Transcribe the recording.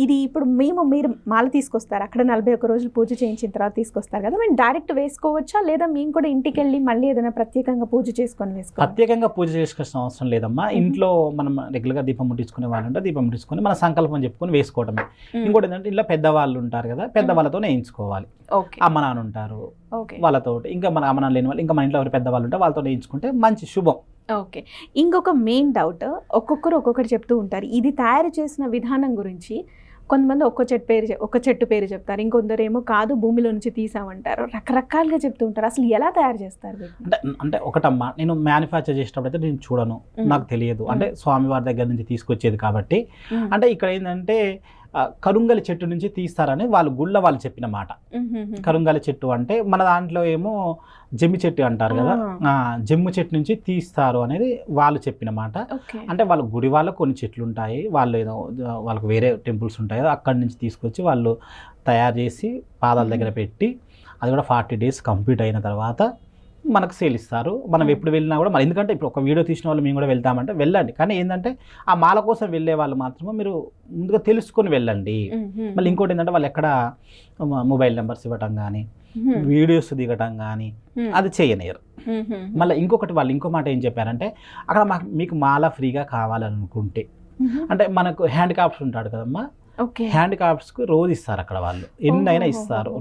ఇది ఇప్పుడు మీరు మాల తీసుకొస్తారు, అక్కడ 41 రోజులు పూజ చేయించిన తర్వాత తీసుకొస్తారు కదా, మేము డైరెక్ట్ వేసుకోవచ్చా, లేదా మేము కూడా ఇంటికి వెళ్ళి మళ్ళీ ఏదైనా ప్రత్యేకంగా పూజ చేసుకొని వేసుకోవాలి? ప్రత్యేకంగా పూజ చేసుకోవాల్సిన అవసరం లేదమ్మా. ఇంట్లో మనం రెగ్యులర్గా దీపం ముట్టించుకునే వాళ్ళు ఉంటే దీపం ముట్టించుకొని మన సంకల్పం చెప్పుకొని వేసుకోవడమే. ఇంకోటి ఏంటంటే ఇంట్లో పెద్దవాళ్ళు ఉంటారు కదా, పెద్దవాళ్ళతో వేయించుకోవాలి. అమ్మ నాన్న ఉంటారు వాళ్ళతో, ఇంకా మన అమ్మ నాన్న లేని వాళ్ళు, ఇంకా మన ఇంట్లో ఎవరు పెద్దవాళ్ళు ఉంటే వాళ్ళతో వేయించుకుంటే మంచి శుభం. ఓకే. ఇంకొక మెయిన్ డౌట్, ఒక్కొక్కరు ఒక్కొక్కటి చెప్తూ ఉంటారు. ఇది తయారు చేసిన విధానం గురించి కొంతమంది ఒక్క చెట్టు పేరు చెప్తారు, ఇంకొందరేమో కాదు భూమిలో నుంచి తీసామంటారు, రకరకాలుగా చెప్తూ ఉంటారు. అసలు ఎలా తయారు చేస్తారు? అంటే ఒకటమ్మా, నేను మ్యానుఫ్యాక్చర్ చేసేటప్పుడు అయితే నేను చూడను, నాకు తెలియదు. అంటే స్వామివారి దగ్గర నుంచి తీసుకొచ్చేది కాబట్టి. అంటే ఇక్కడ ఏంటంటే కరుంగలి చెట్టు నుంచి తీస్తారని వాళ్ళు చెప్పిన మాట. కరుంగలి చెట్టు అంటే మన దాంట్లో ఏమో జమ్మి చెట్టు అంటారు కదా, జమ్ము చెట్టు నుంచి తీస్తారు అనేది వాళ్ళు చెప్పిన మాట. అంటే వాళ్ళ గుడి వాళ్ళ కొన్ని చెట్లు ఉంటాయి, వాళ్ళు ఏదో వాళ్ళకి వేరే టెంపుల్స్ ఉంటాయి కదా, అక్కడి నుంచి తీసుకొచ్చి వాళ్ళు తయారు చేసి పాదాల దగ్గర పెట్టి, అది కూడా 40 days కంప్లీట్ అయిన తర్వాత మనకు సేల్ ఇస్తారు. మనం ఎప్పుడు వెళ్ళినా కూడా మరి, ఎందుకంటే ఇప్పుడు ఒక వీడియో తీసిన వాళ్ళు మేము కూడా వెళ్తామంటే వెళ్ళండి, కానీ ఏంటంటే ఆ మాల కోసం వెళ్ళే వాళ్ళు మాత్రమే మీరు ముందుగా తెలుసుకొని వెళ్ళండి. మళ్ళీ ఇంకోటి ఏంటంటే వాళ్ళు ఎక్కడ మొబైల్ నెంబర్స్ ఇవ్వటం కానీ వీడియోస్ దిగటం కానీ అది చేయలేరు. మళ్ళీ ఇంకొకటి వాళ్ళు ఇంకో మాట ఏం చెప్పారంటే, అక్కడ మీకు మాల ఫ్రీగా కావాలనుకుంటే, అంటే మనకు హ్యాండ్ క్రాఫ్ట్స్ ఉంటాడు కదమ్మా, హ్యాండ్ క్రాఫ్ట్స్కి రోజు ఇస్తారు అక్కడ వాళ్ళు, ఎన్నైనా ఇస్తారు.